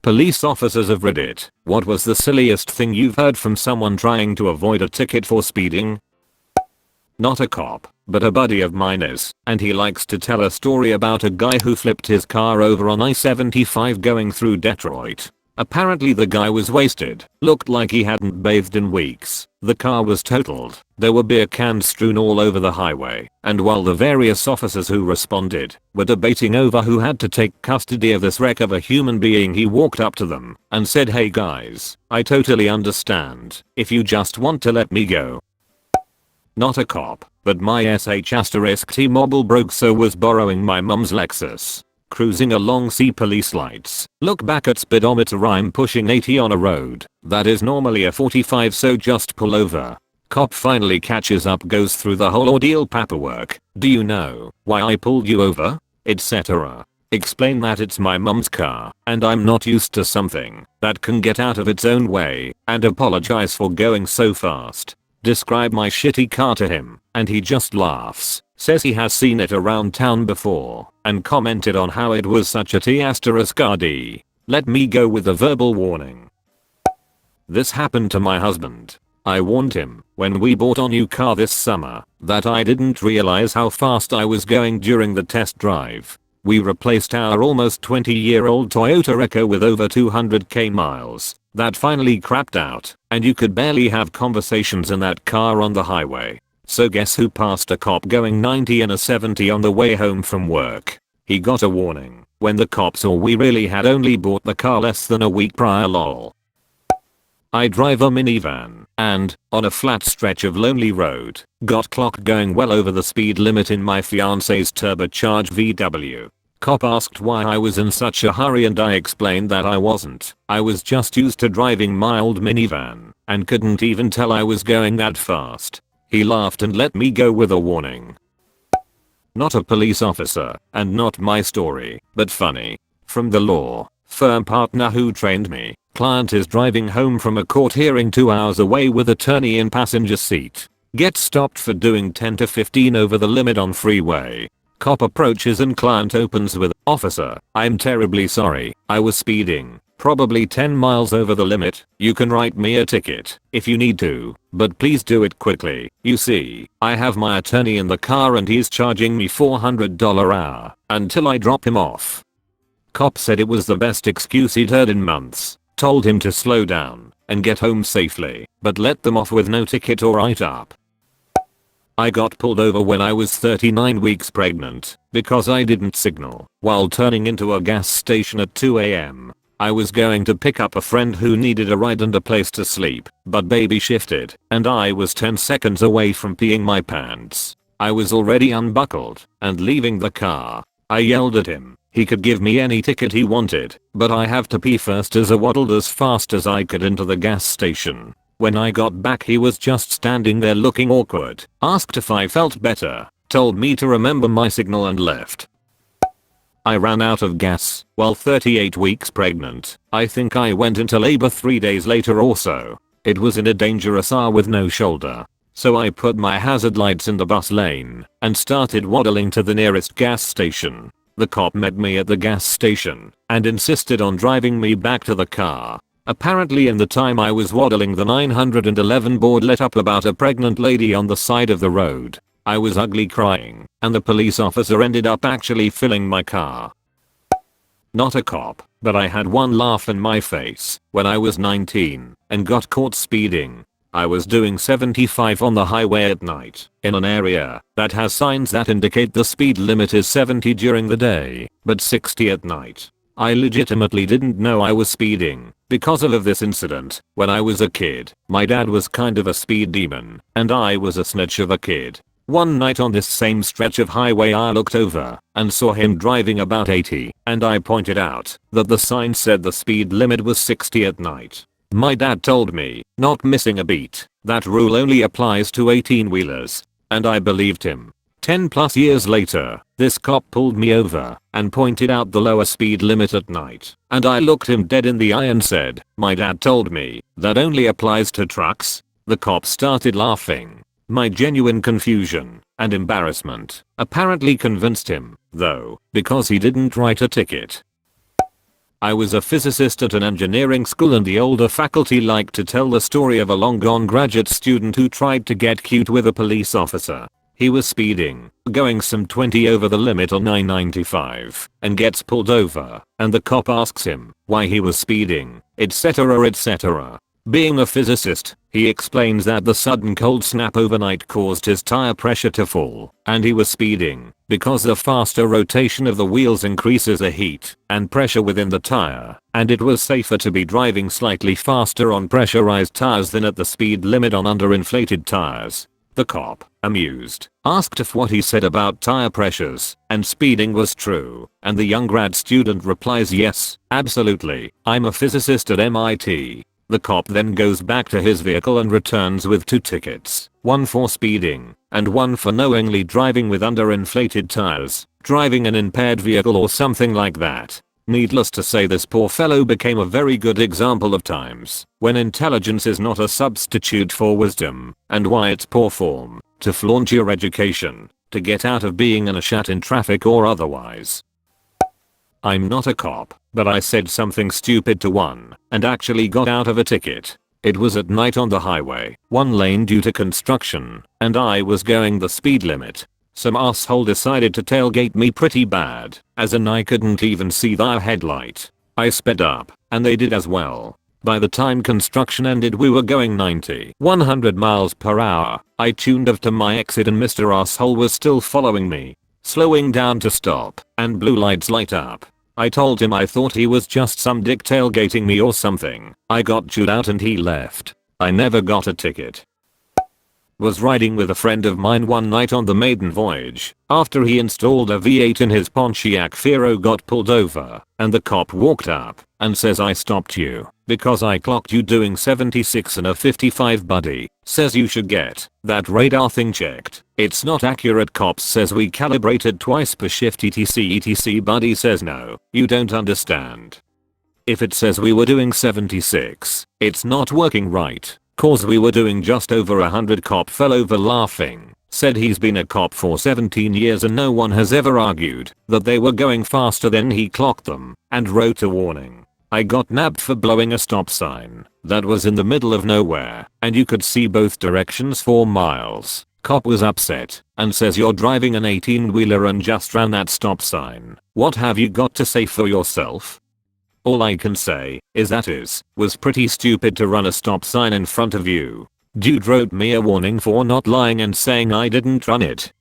Police officers of Reddit, what was the silliest thing you've heard from someone trying to avoid a ticket for speeding? Not a cop, but a buddy of mine is, and he likes to tell a story about a guy who flipped his car over on I-75 going through Detroit. Apparently the guy was wasted, looked like he hadn't bathed in weeks, the car was totaled, there were beer cans strewn all over the highway, and while the various officers who responded were debating over who had to take custody of this wreck of a human being, he walked up to them and said, "Hey guys, I totally understand if you just want to let me go." Not a cop, but my sh*T-Mobile broke, so was borrowing my mum's Lexus. Cruising along, see police lights, look back at speedometer, I'm pushing 80 on a road that is normally a 45, so just pull over. Cop finally catches up, goes through the whole ordeal paperwork. "Do you know why I pulled you over? Etc. Explain that it's my mum's car and I'm not used to something that can get out of its own way, and apologize for going so fast. Describe my shitty car to him and he just laughs, says he has seen it around town before, and commented on how it was such a T*RD. Let me go with a verbal warning. This happened to my husband. I warned him when we bought a new car this summer that I didn't realize how fast I was going during the test drive. We replaced our almost 20-year-old Toyota Echo with over 200k miles that finally crapped out, and you could barely have conversations in that car on the highway. So guess who passed a cop going 90 in a 70 on the way home from work? He got a warning when the cops saw we really had only bought the car less than a week prior, lol. I drive a minivan and, on a flat stretch of lonely road, got clocked going well over the speed limit in my fiance's turbocharged VW. Cop asked why I was in such a hurry and I explained that I wasn't. I was just used to driving mild minivan and couldn't even tell I was going that fast. He laughed and let me go with a warning. Not a police officer, and not my story, but funny. From the law firm partner who trained me, client is driving home from a court hearing 2 hours away with attorney in passenger seat. Gets stopped for doing 10 to 15 over the limit on freeway. Cop approaches and client opens with, "Officer, I'm terribly sorry, I was speeding. Probably 10 miles over the limit. You can write me a ticket if you need to, but please do it quickly. You see, I have my attorney in the car and he's charging me $400 hour until I drop him off." Cop said it was the best excuse he'd heard in months. Told him to slow down and get home safely, but let them off with no ticket or write-up. I got pulled over when I was 39 weeks pregnant because I didn't signal while turning into a gas station at 2 a.m. I was going to pick up a friend who needed a ride and a place to sleep, but baby shifted, and I was 10 seconds away from peeing my pants. I was already unbuckled and leaving the car. I yelled at him. He could give me any ticket he wanted, but I have to pee first, as I waddled as fast as I could into the gas station. When I got back he was just standing there looking awkward, asked if I felt better, told me to remember my signal and left. I ran out of gas while 38 weeks pregnant. I think I went into labor 3 days later or so. It was in a dangerous hour with no shoulder. So I put my hazard lights in the bus lane and started waddling to the nearest gas station. The cop met me at the gas station and insisted on driving me back to the car. Apparently in the time I was waddling, the 911 board lit up about a pregnant lady on the side of the road. I was ugly crying, and the police officer ended up actually filling my car. Not a cop, but I had one laugh in my face when I was 19 and got caught speeding. I was doing 75 on the highway at night in an area that has signs that indicate the speed limit is 70 during the day, but 60 at night. I legitimately didn't know I was speeding because of this incident. When I was a kid, my dad was kind of a speed demon, and I was a snitch of a kid. One night on this same stretch of highway I looked over and saw him driving about 80, and I pointed out that the sign said the speed limit was 60 at night. My dad told me, not missing a beat, that rule only applies to 18-wheelers, and I believed him. 10+ years later, this cop pulled me over and pointed out the lower speed limit at night, and I looked him dead in the eye and said, "My dad told me that only applies to trucks." The cop started laughing. My genuine confusion and embarrassment apparently convinced him, though, because he didn't write a ticket. I was a physicist at an engineering school and the older faculty liked to tell the story of a long gone graduate student who tried to get cute with a police officer. He was speeding, going some 20 over the limit on I-95, and gets pulled over, and the cop asks him why he was speeding, etc. etc. Being a physicist, he explains that the sudden cold snap overnight caused his tire pressure to fall, and he was speeding because the faster rotation of the wheels increases the heat and pressure within the tire, and it was safer to be driving slightly faster on pressurized tires than at the speed limit on underinflated tires. The cop, amused, asked if what he said about tire pressures and speeding was true, and the young grad student replies, yes, absolutely, I'm a physicist at MIT. The cop then goes back to his vehicle and returns with 2 tickets, one for speeding, and one for knowingly driving with underinflated tires, driving an impaired vehicle or something like that. Needless to say, this poor fellow became a very good example of times when intelligence is not a substitute for wisdom, and why it's poor form to flaunt your education to get out of being in a shat in traffic or otherwise. I'm not a cop, but I said something stupid to one and actually got out of a ticket. It was at night on the highway, one lane due to construction, and I was going the speed limit. Some asshole decided to tailgate me pretty bad, as in I couldn't even see their headlight. I sped up, and they did as well. By the time construction ended we were going 90, 100 miles per hour. I tuned off to my exit and Mr. Asshole was still following me, slowing down to stop, and blue lights light up. I told him I thought he was just some dick tailgating me or something. I got chewed out and he left. I never got a ticket. Was riding with a friend of mine one night on the maiden voyage. After he installed a V8 in his Pontiac Fiero, got pulled over, and the cop walked up and says, I stopped you because I clocked you doing 76 in a 55 buddy. Says you should get that radar thing checked. It's not accurate. Cops says we calibrated twice per shift etc. Buddy says no, you don't understand. If it says we were doing 76, it's not working right. Cause we were doing just over 100. Cop fell over laughing, said he's been a cop for 17 years and no one has ever argued that they were going faster than he clocked them, and wrote a warning. I got nabbed for blowing a stop sign that was in the middle of nowhere and you could see both directions for miles. Cop was upset and says you're driving an 18-wheeler and just ran that stop sign. What have you got to say for yourself? All I can say is that was pretty stupid to run a stop sign in front of you. Dude wrote me a warning for not lying and saying I didn't run it.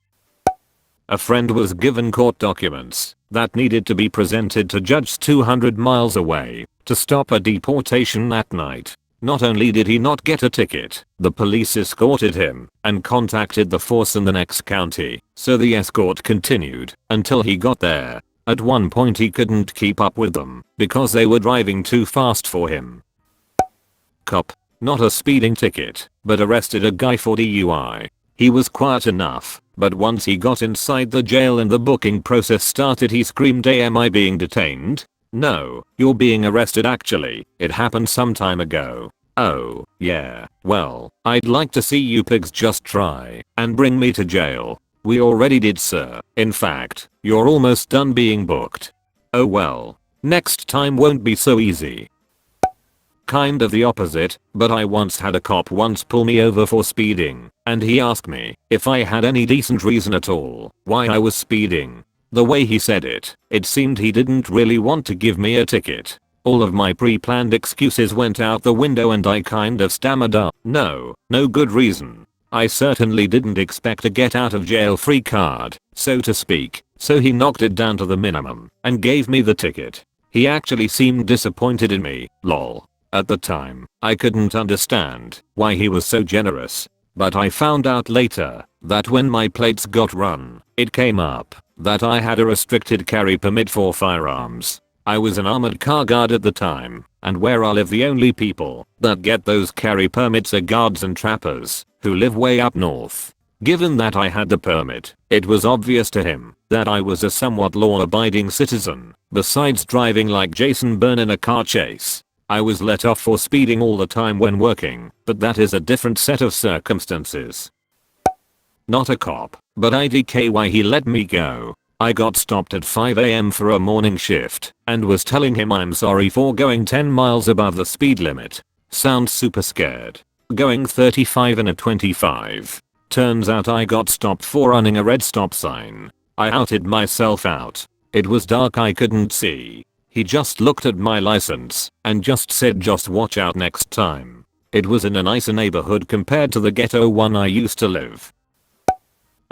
A friend was given court documents that needed to be presented to judge 200 miles away to stop a deportation at night. Not only did he not get a ticket, the police escorted him and contacted the force in the next county, so the escort continued until he got there. At one point he couldn't keep up with them because they were driving too fast for him. Cop, not a speeding ticket, but arrested a guy for DUI. He was quiet enough, but once he got inside the jail and the booking process started he screamed, "Hey, am I being detained? No, you're being arrested actually. It happened some time ago." Oh, yeah, well, I'd like to see you pigs just try and bring me to jail. We already did, sir. In fact, you're almost done being booked. Oh well, next time won't be so easy. Kind of the opposite, but I once had a cop once pull me over for speeding, and he asked me if I had any decent reason at all why I was speeding. The way he said it, it seemed he didn't really want to give me a ticket. All of my pre-planned excuses went out the window and I kind of stammered up, no good reason. I certainly didn't expect a get out of jail free card, so to speak, so he knocked it down to the minimum and gave me the ticket. He actually seemed disappointed in me, lol. At the time, I couldn't understand why he was so generous, but I found out later that when my plates got run, it came up that I had a restricted carry permit for firearms. I was an armored car guard at the time, and where I live the only people that get those carry permits are guards and trappers who live way up north. Given that I had the permit, it was obvious to him that I was a somewhat law-abiding citizen. Besides driving like Jason Bourne in a car chase, I was let off for speeding all the time when working, but that is a different set of circumstances. Not a cop, but IDK why he let me go. I got stopped at 5 AM for a morning shift and was telling him I'm sorry for going 10 miles above the speed limit. Sounds super scared. Going 35 in a 25. Turns out I got stopped for running a red stop sign. I outed myself out. It was dark, I couldn't see. He just looked at my license and just said just watch out next time. It was in a nicer neighborhood compared to the ghetto one I used to live.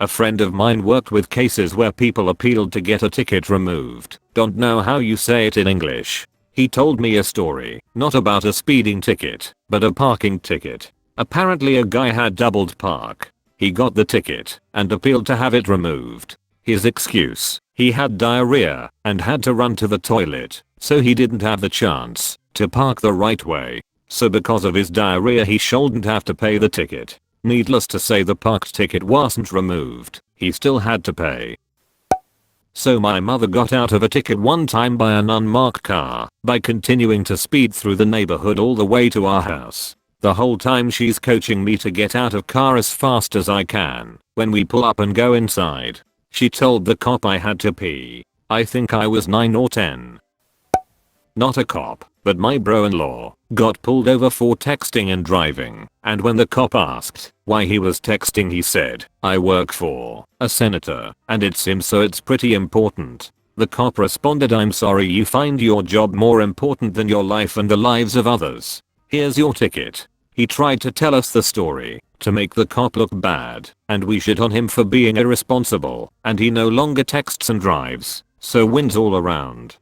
A friend of mine worked with cases where people appealed to get a ticket removed. Don't know how you say it in English. He told me a story, not about a speeding ticket, but a parking ticket. Apparently a guy had doubled park. He got the ticket and appealed to have it removed. His excuse: he had diarrhea and had to run to the toilet, so he didn't have the chance to park the right way. So because of his diarrhea he shouldn't have to pay the ticket. Needless to say, the parked ticket wasn't removed. He still had to pay. So my mother got out of a ticket one time by an unmarked car by continuing to speed through the neighborhood all the way to our house. The whole time she's coaching me to get out of car as fast as I can. When we pull up and go inside, she told the cop I had to pee. I think I was 9 or 10. Not a cop, but my bro-in-law got pulled over for texting and driving, and when the cop asked why he was texting he said, "I work for a senator and it's him, so it's pretty important." The cop responded, "I'm sorry you find your job more important than your life and the lives of others. Here's your ticket." He tried to tell us the story to make the cop look bad, and we shit on him for being irresponsible, and he no longer texts and drives, so wins all around.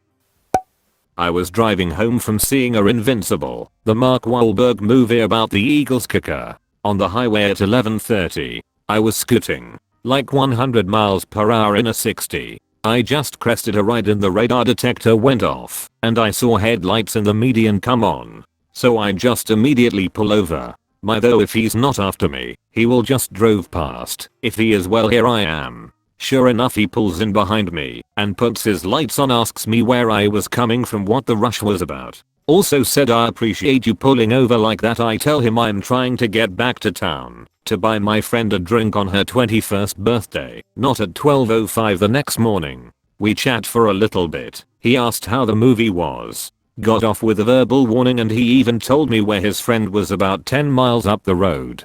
I was driving home from seeing Invincible, the Mark Wahlberg movie about the Eagles kicker, on the highway at 11:30. I was scooting like 100 miles per hour in a 60. I just crested a right and the radar detector went off, and I saw headlights in the median come on. So I just immediately pull over. Though if he's not after me, he will just drove past. If he is, well, here I am. Sure enough, he pulls in behind me and puts his lights on, asks me where I was coming from, what the rush was about. Also said, "I appreciate you pulling over like that." I tell him I'm trying to get back to town to buy my friend a drink on her 21st birthday, not at 12:05 the next morning. We chat for a little bit. He asked how the movie was. Got off with a verbal warning, and he even told me where his friend was about 10 miles up the road.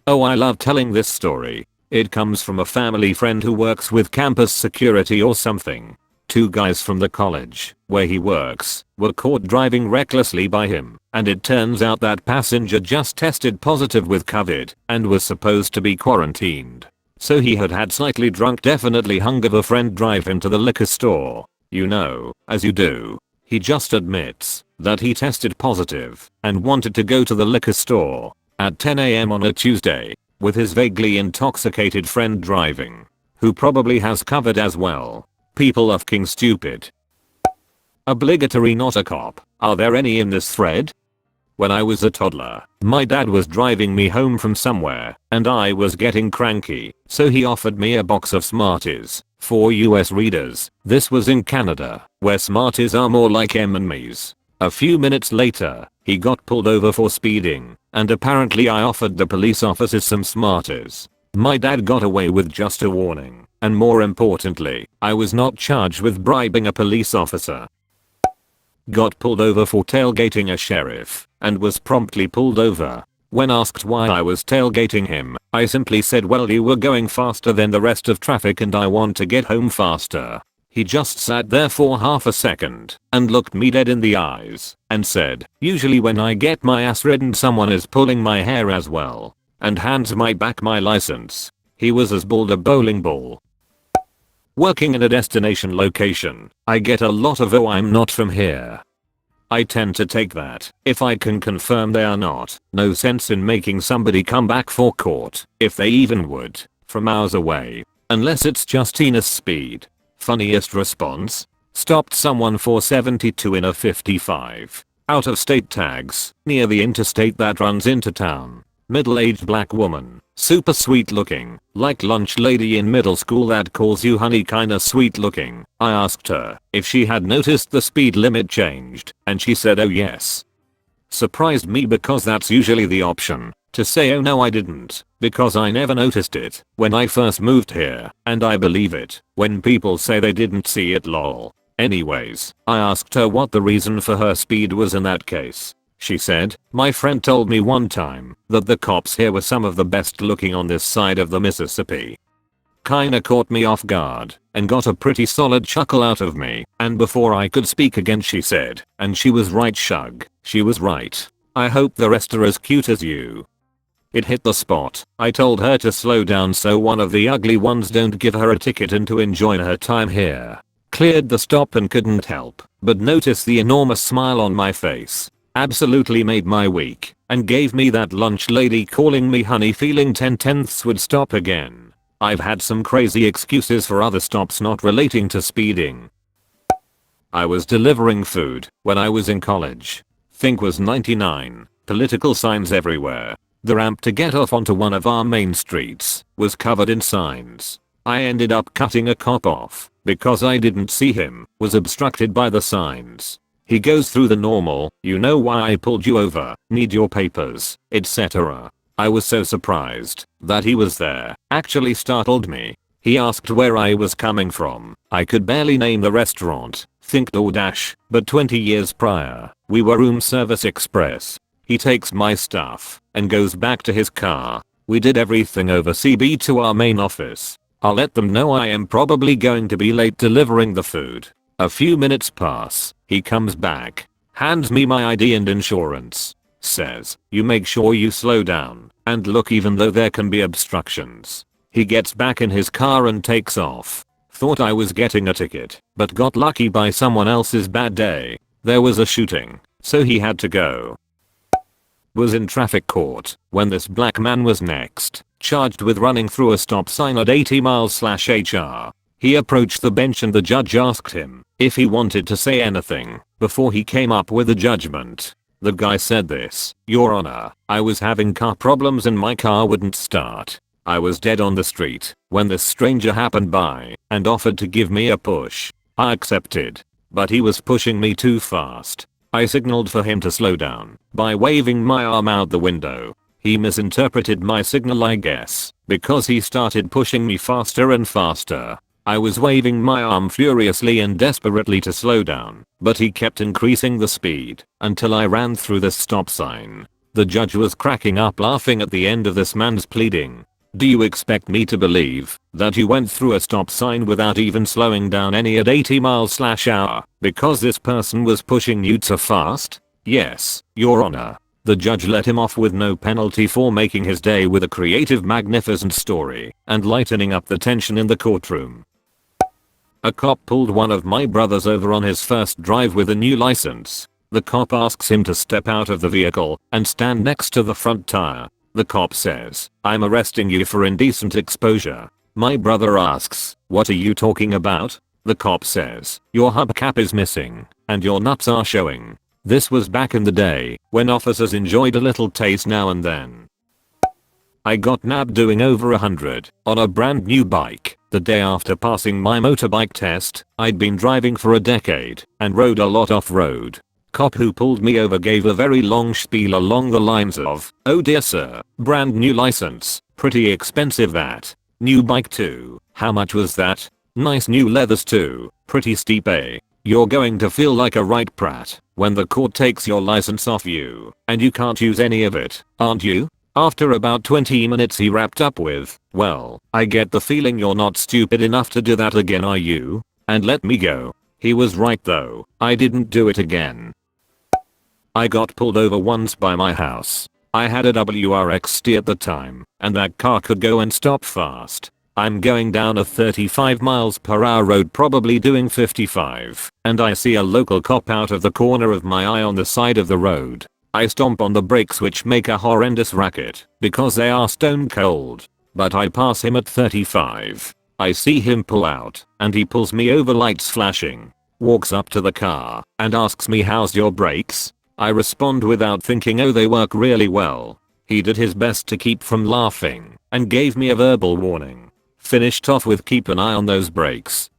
Oh, I love telling this story. It comes from a family friend who works with campus security or something. Two guys from the college where he works were caught driving recklessly by him, and it turns out that passenger just tested positive with COVID and was supposed to be quarantined. So he had slightly drunk, definitely hungover friend drive him to the liquor store. You know, as you do. He just admits that he tested positive and wanted to go to the liquor store at 10 AM on a Tuesday with his vaguely intoxicated friend driving, who probably has COVID as well. People are fucking stupid. Obligatory not a cop. Are there any in this thread? When I was a toddler, my dad was driving me home from somewhere and I was getting cranky, so he offered me a box of Smarties. For US readers, this was in Canada, where Smarties are more like M&Ms. A few minutes later, he got pulled over for speeding, and apparently I offered the police officers some Smarties. My dad got away with just a warning, and more importantly, I was not charged with bribing a police officer. Got pulled over for tailgating a sheriff, and was promptly pulled over. When asked why I was tailgating him, I simply said, "Well, you were going faster than the rest of traffic and I want to get home faster." He just sat there for half a second and looked me dead in the eyes and said, "Usually when I get my ass ridden someone is pulling my hair as well," and hands my back my license. He was as bald a bowling ball. Working in a destination location, I get a lot of "oh, I'm not from here." I tend to take that if I can confirm they are not. No sense in making somebody come back for court, if they even would, from hours away. Unless it's just heinous speed. Funniest response? Stopped someone for 72 in a 55. Out of state tags, near the interstate that runs into town. Middle-aged black woman. Super sweet looking, like lunch lady in middle school that calls you honey, kinda sweet looking. I asked her if she had noticed the speed limit changed, and she said oh yes. Surprised me because that's usually the option. to say oh no I didn't, because I never noticed it when I first moved here, and I believe it when people say they didn't see it lol. Anyways, I asked her what the reason for her speed was in that case. She said, my friend told me one time that the cops here were some of the best looking on this side of the Mississippi. Kinda caught me off guard and got a pretty solid chuckle out of me, and before I could speak again she said, and she was right Shug, she was right. I hope the rest are as cute as you. It hit the spot. I told her to slow down so one of the ugly ones don't give her a ticket and to enjoy her time here. Cleared the stop and couldn't help but notice the enormous smile on my face. Absolutely made my week and gave me that lunch lady calling me honey feeling 10/10ths would stop again. I've had some crazy excuses for other stops not relating to speeding. I was delivering food when I was in college. Think was 99. Political signs everywhere. The ramp to get off onto one of our main streets was covered in signs. I ended up cutting a cop off because I didn't see him, was obstructed by the signs. He goes through the normal, you know why I pulled you over, need your papers, etc. I was so surprised that he was there, actually startled me. He asked where I was coming from. I could barely name the restaurant, think DoorDash, but 20 years prior, we were room service express. He takes my stuff and goes back to his car. We did everything over CB to our main office. I'll let them know I am probably going to be late delivering the food. A few minutes pass. He comes back, hands me my ID and insurance, says, you make sure you slow down and look even though there can be obstructions. He gets back in his car and takes off. Thought I was getting a ticket, but got lucky by someone else's bad day. There was a shooting, so he had to go. Was in traffic court when this black man was next charged with running through a stop sign at 80 miles/hr. He approached the bench and the judge asked him if he wanted to say anything before he came up with a judgment. The guy said this, Your Honor, I was having car problems and my car wouldn't start. I was dead on the street when this stranger happened by and offered to give me a push. I accepted, but he was pushing me too fast. I signaled for him to slow down by waving my arm out the window. He misinterpreted my signal I guess, because he started pushing me faster and faster. I was waving my arm furiously and desperately to slow down, but he kept increasing the speed until I ran through the stop sign. The judge was cracking up laughing at the end of this man's pleading. Do you expect me to believe that you went through a stop sign without even slowing down any at 80 miles/hr because this person was pushing you too fast? Yes, Your Honor. The judge let him off with no penalty for making his day with a creative, magnificent story and lightening up the tension in the courtroom. A cop pulled one of my brothers over on his first drive with a new license. The cop asks him to step out of the vehicle and stand next to the front tire. The cop says, I'm arresting you for indecent exposure. My brother asks, what are you talking about? The cop says, your hubcap is missing and your nuts are showing. This was back in the day when officers enjoyed a little taste now and then. I got nabbed doing over 100 on a brand new bike the day after passing my motorbike test. I'd been driving for a decade and rode a lot off-road. Cop who pulled me over gave a very long spiel along the lines of, oh dear sir, brand new license, pretty expensive that. New bike too, how much was that? Nice new leathers too, pretty steep eh? You're going to feel like a right prat when the court takes your license off you and you can't use any of it, aren't you? After about 20 minutes he wrapped up with, well, I get the feeling you're not stupid enough to do that again are you? And let me go. He was right though, I didn't do it again. I got pulled over once by my house. I had a WRXT at the time, and that car could go and stop fast. I'm going down a 35 miles per hour road probably doing 55, and I see a local cop out of the corner of my eye on the side of the road. I stomp on the brakes which make a horrendous racket because they are stone cold, but I pass him at 35. I see him pull out, and he pulls me over lights flashing, walks up to the car, and asks me how's your brakes? I respond without thinking oh they work really well. He did his best to keep from laughing and gave me a verbal warning. Finished off with keep an eye on those brakes.